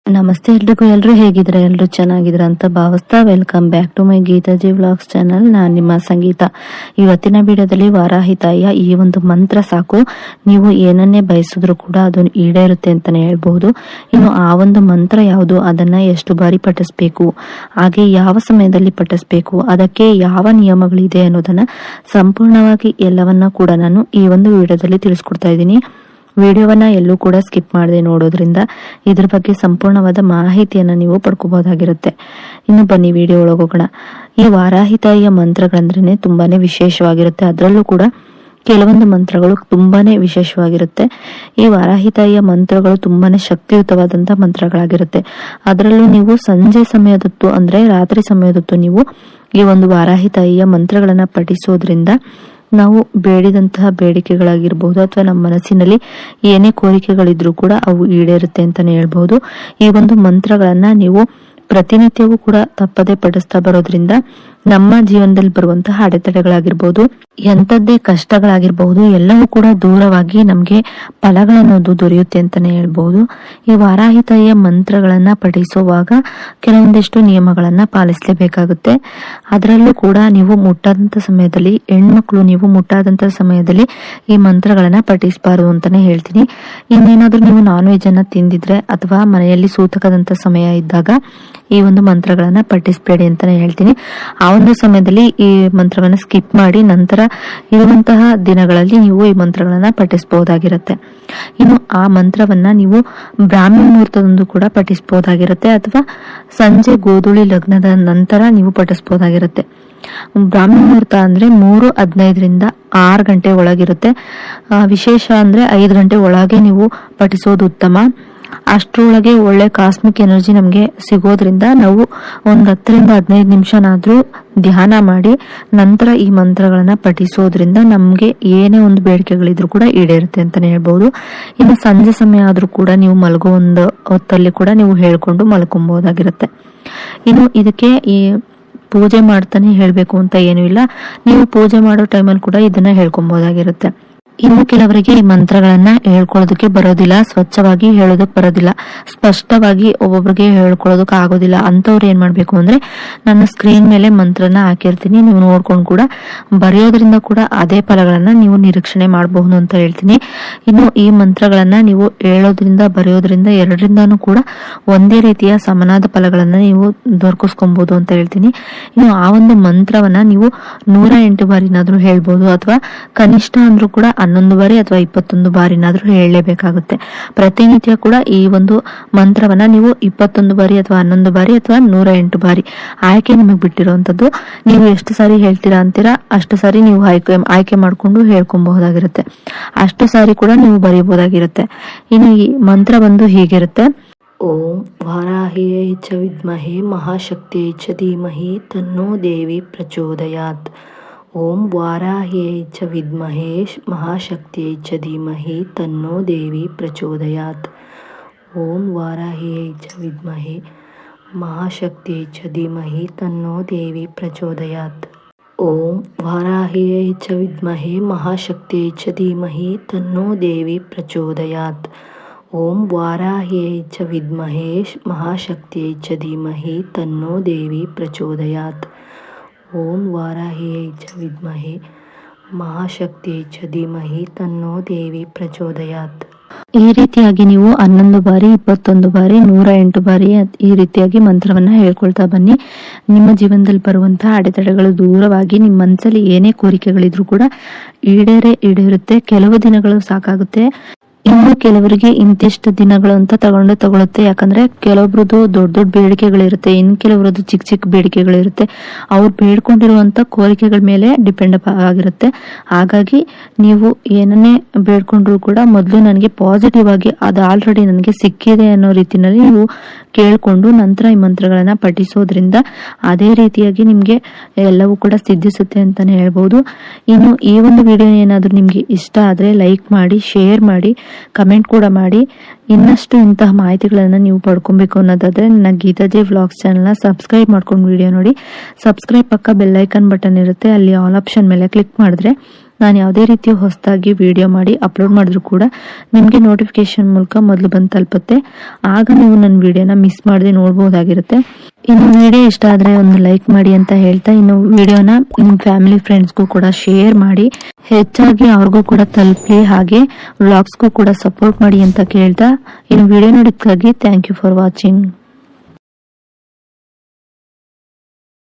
ನಮಸ್ತೆ ಎಲ್ರಿಗೂ. ಎಲ್ಲರೂ ಹೇಗಿದ್ರೆ ಎಲ್ಲರೂ ಚೆನ್ನಾಗಿದ್ರ ಅಂತ ಭಾವಿಸ್ತಾ welcome back to my Geethaji vlogs channel. ನಾನು ನಿಮ್ಮ ಸಂಗೀತ. ಇವತ್ತಿನ ವಿಡಿಯೋದಲ್ಲಿ ವಾರಾಹಿ ತಾಯಿಯ ಈ ಒಂದು ಮಂತ್ರ ಸಾಕು, ನೀವು ಏನನ್ನೇ ಬಯಸಿದ್ರು ಕೂಡ ಅದು ಈಡೇರುತ್ತೆ ಅಂತಾನೆ ಹೇಳ್ಬಹುದು. ಇನ್ನು ಆ ಒಂದು ಮಂತ್ರ ಯಾವುದು, ಅದನ್ನ ಎಷ್ಟು ಬಾರಿ ಪಠಿಸ್ಬೇಕು, ಹಾಗೆ ಯಾವ ಸಮಯದಲ್ಲಿ ಪಠಿಸ್ಬೇಕು, ಅದಕ್ಕೆ ಯಾವ ನಿಯಮಗಳಿದೆ ಅನ್ನೋದನ್ನ ಸಂಪೂರ್ಣವಾಗಿ ಎಲ್ಲವನ್ನ ಕೂಡ ನಾನು ಈ ಒಂದು ವಿಡಿಯೋದಲ್ಲಿ ತಿಳಿಸ್ಕೊಡ್ತಾ ಇದ್ದೀನಿ. ವಿಡಿಯೋವನ್ನ ಎಲ್ಲೂ ಕೂಡ ಸ್ಕಿಪ್ ಮಾಡದೆ ನೋಡೋದ್ರಿಂದ ಇದ್ರ ಬಗ್ಗೆ ಸಂಪೂರ್ಣವಾದ ಮಾಹಿತಿಯನ್ನ ನೀವು ಪಡ್ಕೋಬಹುದಾಗಿರುತ್ತೆ. ಇನ್ನು ಬನ್ನಿ ವಿಡಿಯೋ ಒಳಗೋಗೋಣ. ಈ ವಾರಾಹಿ ತಾಯಿಯ ಮಂತ್ರಗಳಂದ್ರೇನೆ ತುಂಬಾನೇ ವಿಶೇಷವಾಗಿರುತ್ತೆ. ಅದರಲ್ಲೂ ಕೂಡ ಕೆಲವೊಂದು ಮಂತ್ರಗಳು ತುಂಬಾನೇ ವಿಶೇಷವಾಗಿರುತ್ತೆ. ಈ ವಾರಾಹಿ ತಾಯಿಯ ಮಂತ್ರಗಳು ತುಂಬಾನೇ ಶಕ್ತಿಯುತವಾದಂತ ಮಂತ್ರಗಳಾಗಿರುತ್ತೆ. ಅದರಲ್ಲೂ ನೀವು ಸಂಜೆ ಸಮಯದೊತ್ತು ಅಂದ್ರೆ ರಾತ್ರಿ ಸಮಯದೊತ್ತು ನೀವು ಈ ಒಂದು ವಾರಾಹಿ ತಾಯಿಯ ಮಂತ್ರಗಳನ್ನ ಪಠಿಸೋದ್ರಿಂದ ನಾವು ಬೇಡಿದಂತಹ ಬೇಡಿಕೆಗಳಾಗಿರ್ಬಹುದು ಅಥವಾ ನಮ್ಮ ಮನಸ್ಸಿನಲ್ಲಿ ಏನೇ ಕೋರಿಕೆಗಳಿದ್ರೂ ಕೂಡ ಅವು ಈಡೇರುತ್ತೆ ಅಂತಾನೆ ಹೇಳ್ಬಹುದು. ಈ ಒಂದು ಮಂತ್ರಗಳನ್ನ ನೀವು ಪ್ರತಿನಿತ್ಯವೂ ಕೂಡ ತಪ್ಪದೆ ಪಠಿಸ್ತಾ ಬರೋದ್ರಿಂದ ನಮ್ಮ ಜೀವನದಲ್ಲಿ ಬರುವಂತಹ ಅಡೆತಡೆಗಳಾಗಿರ್ಬಹುದು, ಎಂತದ್ದೇ ಕಷ್ಟಗಳಾಗಿರ್ಬಹುದು, ಎಲ್ಲವೂ ಕೂಡ ದೂರವಾಗಿ ನಮ್ಗೆ ಫಲಗಳನ್ನೋದು ದೊರೆಯುತ್ತೆ ಅಂತಾನೆ ಹೇಳ್ಬಹುದು. ಈ ವಾರಾಹಿ ತಾಯಿಯ ಮಂತ್ರಗಳನ್ನ ಪಠಿಸುವಾಗ ಕೆಲವೊಂದಿಷ್ಟು ನಿಯಮಗಳನ್ನ ಪಾಲಿಸಲೇಬೇಕಾಗುತ್ತೆ. ಅದರಲ್ಲೂ ಕೂಡ ನೀವು ಮುಟ್ಟಾದಂತ ಸಮಯದಲ್ಲಿ, ಹೆಣ್ಮಕ್ಳು ನೀವು ಮುಟ್ಟಾದಂತ ಸಮಯದಲ್ಲಿ ಈ ಮಂತ್ರಗಳನ್ನ ಪಠಿಸಬಾರದು ಅಂತಾನೆ ಹೇಳ್ತೀನಿ. ಇನ್ನೇನಾದ್ರೂ ನೀವು ನಾನ್ ವೆಜ್ ಅನ್ನ ತಿಂದಿದ್ರೆ ಅಥವಾ ಮನೆಯಲ್ಲಿ ಸೂತಕದಂತ ಸಮಯ ಇದ್ದಾಗ ಈ ಒಂದು ಮಂತ್ರಗಳನ್ನ ಪಠಿಸಬೇಡಿ ಅಂತಾನೆ ಹೇಳ್ತೀನಿ. ಆ ಒಂದು ಸಮಯದಲ್ಲಿ ಈ ಮಂತ್ರವನ್ನ ಸ್ಕಿಪ್ ಮಾಡಿ ನಂತರ ಇರುವಂತಹ ದಿನಗಳಲ್ಲಿ ನೀವು ಈ ಮಂತ್ರಗಳನ್ನ ಪಠಿಸಬಹುದಾಗಿರುತ್ತೆ. ಇನ್ನು ಆ ಮಂತ್ರವನ್ನ ನೀವು ಬ್ರಾಹ್ಮಿ ಮುಹೂರ್ತದಂದು ಕೂಡ ಪಠಿಸಬಹುದಾಗಿರುತ್ತೆ ಅಥವಾ ಸಂಜೆ ಗೋಧೂಳಿ ಲಗ್ನದ ನಂತರ ನೀವು ಪಠಿಸಬಹುದಾಗಿರುತ್ತೆ. ಬ್ರಾಹ್ಮಿ ಮುಹೂರ್ತ ಅಂದ್ರೆ 3:15 6 ಗಂಟೆ ಒಳಗಿರುತ್ತೆ. ವಿಶೇಷ ಅಂದ್ರೆ 5 ಗಂಟೆ ಒಳಗೆ ನೀವು ಪಠಿಸೋದು ಉತ್ತಮ. ಅಷ್ಟರೊಳಗೆ ಒಳ್ಳೆ ಕಾಸ್ಮಿಕ್ ಎನರ್ಜಿ ನಮ್ಗೆ ಸಿಗೋದ್ರಿಂದ ನಾವು ಒಂದ್ 10-15 ನಿಮಿಷನಾದ್ರೂ ಧ್ಯಾನ ಮಾಡಿ ನಂತರ ಈ ಮಂತ್ರಗಳನ್ನ ಪಠಿಸೋದ್ರಿಂದ ನಮ್ಗೆ ಏನೇ ಒಂದು ಬೇಡಿಕೆಗಳಿದ್ರು ಕೂಡ ಈಡೇರುತ್ತೆ ಅಂತಾನೆ ಹೇಳ್ಬಹುದು. ಇನ್ನು ಸಂಜೆ ಸಮಯ ಆದ್ರೂ ಕೂಡ ನೀವು ಮಲಗೋ ಒಂದು ಹೊತ್ತಲ್ಲಿ ಕೂಡ ನೀವು ಹೇಳ್ಕೊಂಡು ಮಲ್ಕೊಬಹುದಾಗಿರುತ್ತೆ. ಇನ್ನು ಇದಕ್ಕೆ ಈ ಪೂಜೆ ಮಾಡ್ತಾನೆ ಹೇಳ್ಬೇಕು ಅಂತ ಏನು ಇಲ್ಲ, ನೀವು ಪೂಜೆ ಮಾಡೋ ಟೈಮಲ್ಲಿ ಕೂಡ ಇದನ್ನ ಹೇಳ್ಕೊಬಹುದಾಗಿರುತ್ತೆ. ಇನ್ನು ಕೆಲವರಿಗೆ ಈ ಮಂತ್ರಗಳನ್ನ ಹೇಳ್ಕೊಳ್ಳೋದಕ್ಕೆ ಬರೋದಿಲ್ಲ, ಸ್ವಚ್ಛವಾಗಿ ಹೇಳೋದಕ್ ಬರೋದಿಲ್ಲ, ಸ್ಪಷ್ಟವಾಗಿ ಒಬ್ಬೊಬ್ರಿಗೆ ಹೇಳ್ಕೊಳ್ಳೋದಕ್ ಆಗೋದಿಲ್ಲ. ಅಂತವ್ರು ಏನ್ ಮಾಡ್ಬೇಕು ಅಂದ್ರೆ ನನ್ನ ಸ್ಕ್ರೀನ್ ಮೇಲೆ ಮಂತ್ರನ ಹಾಕಿರ್ತೀನಿ, ನೀವು ನೋಡ್ಕೊಂಡು ಕೂಡ ಬರೆಯೋದ್ರಿಂದ ಕೂಡ ಅದೇ ಫಲಗಳನ್ನ ನೀವು ನಿರೀಕ್ಷಣೆ ಮಾಡಬಹುದು ಅಂತ ಹೇಳ್ತೀನಿ. ಇನ್ನು ಈ ಮಂತ್ರಗಳನ್ನ ನೀವು ಹೇಳೋದ್ರಿಂದ ಬರೆಯೋದ್ರಿಂದ ಎರಡರಿಂದಾನು ಕೂಡ ಒಂದೇ ರೀತಿಯ ಸಮನಾದ ಫಲಗಳನ್ನ ನೀವು ದೊರಕಿಸ್ಕೊಬಹುದು ಅಂತ ಹೇಳ್ತೀನಿ. ಇನ್ನು ಆ ಒಂದು ಮಂತ್ರವನ್ನ ನೀವು 108 ಬಾರಿನಾದ್ರೂ ಹೇಳ್ಬೋದು, ಅಥವಾ ಕನಿಷ್ಠ ಅಂದ್ರೂ ಕೂಡ 11 ಬಾರಿ ಅಥವಾ 21 ಬಾರಿನಾದ್ರೂ ಹೇಳಲೇಬೇಕಾಗುತ್ತೆ. ಪ್ರತಿನಿತ್ಯ ಕೂಡ ಈ ಒಂದು ಮಂತ್ರವನ್ನ ನೀವು 21 ಬಾರಿ ಅಥವಾ 11 ಬಾರಿ ಅಥವಾ 108 ಬಾರಿ ಆಯ್ಕೆ ನಿಮಗೆ ಬಿಟ್ಟಿರುವಂತದ್ದು. ನೀವು ಎಷ್ಟು ಸಾರಿ ಹೇಳ್ತೀರಾ ಅಂತೀರಾ ಅಷ್ಟು ಸಾರಿ ನೀವು ಆಯ್ಕೆ ಮಾಡ್ಕೊಂಡು ಹೇಳ್ಕೊಬಹುದಾಗಿರುತ್ತೆ. ಅಷ್ಟು ಸಾರಿ ಕೂಡ ನೀವು ಬರೀಬಹುದಾಗಿರುತ್ತೆ. ಇನ್ನು ಈ ಮಂತ್ರ ಬಂದು ಹೀಗಿರುತ್ತೆ: ಓಂ ವಾರಾಹಿಯೈ ಚ ವಿದ್ಮಹೇ ಮಹಾಶಕ್ತಿಯೈ ಚ ಧೀಮಹಿ ತನ್ನೋ ದೇವಿ ಪ್ರಚೋದಯಾತ್. ಓಂ ವಾರಾಹಿಯೈ ಚ ವಿದ್ಮಹೇ ಮಹಾಶಕ್ತಿಯೈ ಚ ಧೀಮಹಿ ತನ್ನೋ ದೇವಿ ಪ್ರಚೋದಯಾತ್. ಓಂ ವಾರಾಹಿಯೈ ಚ ವಿದ್ಮಹೇ ಮಹಾಶಕ್ತಿಯೈ ಚ ಧೀಮಹಿ ತನ್ನೋ ದೇವಿ ಪ್ರಚೋದಯಾತ್. ಓಂ ವಾರಾಹಿಯೈ ಚ ವಿದ್ಮಹೇ ಮಹಾಶಕ್ತಿಯೈ ಚ ಧೀಮಹಿ ತನ್ನೋ ದೇವಿ ಪ್ರಚೋದಯಾತ್. ಓಂ ವಾರಾಹಿಯೈ ಚ ವಿದ್ಮಹೇ ಮಹಾಶಕ್ತಿಯೈ ಚ ಧೀಮಹಿ ತನ್ನೋ ದೇವಿ ಪ್ರಚೋದಯಾತ್. ಓಂ ವಾರಾಹಿಯೈ ಚ ವಿದ್ಮಹೇ ಮಹಾಶಕ್ತಿಯೈ ಚ ಧೀಮಹಿ ತನ್ನೋ ದೇವಿ ಪ್ರಚೋದಯಾತ್. ಈ ರೀತಿಯಾಗಿ ನೀವು 11 ಬಾರಿ 21 ಬಾರಿ 108 ಬಾರಿ ಈ ರೀತಿಯಾಗಿ ಮಂತ್ರವನ್ನ ಹೇಳ್ಕೊಳ್ತಾ ಬನ್ನಿ. ನಿಮ್ಮ ಜೀವನದಲ್ಲಿ ಬರುವಂತಹ ಅಡೆತಡೆಗಳು ದೂರವಾಗಿ ನಿಮ್ಮ ಮನಸ್ಸಲ್ಲಿ ಏನೇ ಕೋರಿಕೆಗಳಿದ್ರು ಕೂಡ ಈಡೇರುತ್ತೆ. ಕೆಲವು ದಿನಗಳು ಸಾಕಾಗುತ್ತೆ, ಇನ್ನು ಕೆಲವರಿಗೆ ಇಂತಿಷ್ಟು ದಿನಗಳು ಅಂತ ತಗೊಳುತ್ತೆ. ಯಾಕಂದ್ರೆ ಕೆಲವೊಬ್ರದ್ದು ದೊಡ್ಡ ದೊಡ್ಡ ಬೇಡಿಕೆಗಳಿರುತ್ತೆ, ಇನ್ನು ಕೆಲವರದ್ದು ಚಿಕ್ಕ ಚಿಕ್ಕ ಬೇಡಿಕೆಗಳಿರುತ್ತೆ. ಅವ್ರು ಬೇಡ್ಕೊಂಡಿರುವಂತ ಕೋರಿಕೆಗಳ ಮೇಲೆ ಡಿಪೆಂಡ್ ಆಗಿರುತ್ತೆ. ಹಾಗಾಗಿ ನೀವು ಏನನ್ನೇ ಬೇಡ್ಕೊಂಡ್ರು ಕೂಡ ಮೊದಲು ನನಗೆ ಪಾಸಿಟಿವ್ ಆಗಿ ಅದು ಆಲ್ರೆಡಿ ನನಗೆ ಸಿಕ್ಕಿದೆ ಅನ್ನೋ ರೀತಿನಲ್ಲಿ ನೀವು ಕೇಳ್ಕೊಂಡು ನಂತರ ಈ ಮಂತ್ರಗಳನ್ನ ಪಠಿಸೋದ್ರಿಂದ ಅದೇ ರೀತಿಯಾಗಿ ನಿಮ್ಗೆ ಎಲ್ಲವೂ ಕೂಡ ಸಿದ್ಧಿಸುತ್ತೆ ಅಂತಾನೆ ಹೇಳ್ಬಹುದು. ಇನ್ನು ಈ ಒಂದು ವಿಡಿಯೋ ಏನಾದ್ರೂ ನಿಮ್ಗೆ ಇಷ್ಟ ಆದ್ರೆ ಲೈಕ್ ಮಾಡಿ, ಶೇರ್ ಮಾಡಿ, ಕಮೆಂಟ್ ಕೂಡ ಮಾಡಿ. ಇನ್ನಷ್ಟು ಇಂತಹ ಮಾಹಿತಿಗಳನ್ನ ನೀವು ಪಡ್ಕೊಬೇಕು ಅನ್ನೋದಾದ್ರೆ ನನ್ನ ಗೀತಾಜಿ ವ್ಲಾಗ್ಸ್ ಚಾನೆಲ್ನ ಸಬ್ಸ್ಕ್ರೈಬ್ ಮಾಡ್ಕೊಂಡು ವಿಡಿಯೋ ನೋಡಿ. ಸಬ್ಸ್ಕ್ರೈಬ್ ಪಕ್ಕ ಬೆಲ್ ಐಕನ್ ಬಟನ್ ಇರುತ್ತೆ, ಅಲ್ಲಿ ಆಲ್ ಆಪ್ಷನ್ ಮೇಲೆ ಕ್ಲಿಕ್ ಮಾಡಿದ್ರೆ ನಾನು ಯಾವುದೇ ರೀತಿಯ ಹೊಸದಾಗಿ ವಿಡಿಯೋ ಮಾಡಿ ಅಪ್ಲೋಡ್ ಮಾಡಿದ್ರು ಕೂಡ ನಿಮಗೆ ನೋಟಿಫಿಕೇಶನ್ ಮೂಲಕ ಮೊದಲು ಬಂದು ತಲುಪುತ್ತೆ. ಆಗ ನೀವು ನನ್ನ ವಿಡಿಯೋನ ಮಿಸ್ ಮಾಡದೆ ನೋಡಬಹುದಾಗಿರುತ್ತೆ. ಇನ್ನು ವಿಡಿಯೋ ಇಷ್ಟ ಆದ್ರೆ ಒಂದು ಲೈಕ್ ಮಾಡಿ ಅಂತ ಹೇಳ್ತಾ, ಇನ್ನು ವಿಡಿಯೋನ ನಿಮ್ಮ ಫ್ಯಾಮಿಲಿ ಫ್ರೆಂಡ್ಸ್ಗೂ ಕೂಡ ಶೇರ್ ಮಾಡಿ ಹೆಚ್ಚಾಗಿ ಅವ್ರಿಗೂ ಕೂಡ ತಲುಪಲಿ, ಹಾಗೆ ವ್ಲಾಗ್ಸ್ಗೂ ಕೂಡ ಸಪೋರ್ಟ್ ಮಾಡಿ ಅಂತ ಕೇಳ್ತಾ, ಇನ್ನು ವಿಡಿಯೋ ನೋಡೋದಕ್ಕಾಗಿ ಥ್ಯಾಂಕ್ ಯು ಫಾರ್ ವಾಚಿಂಗ್.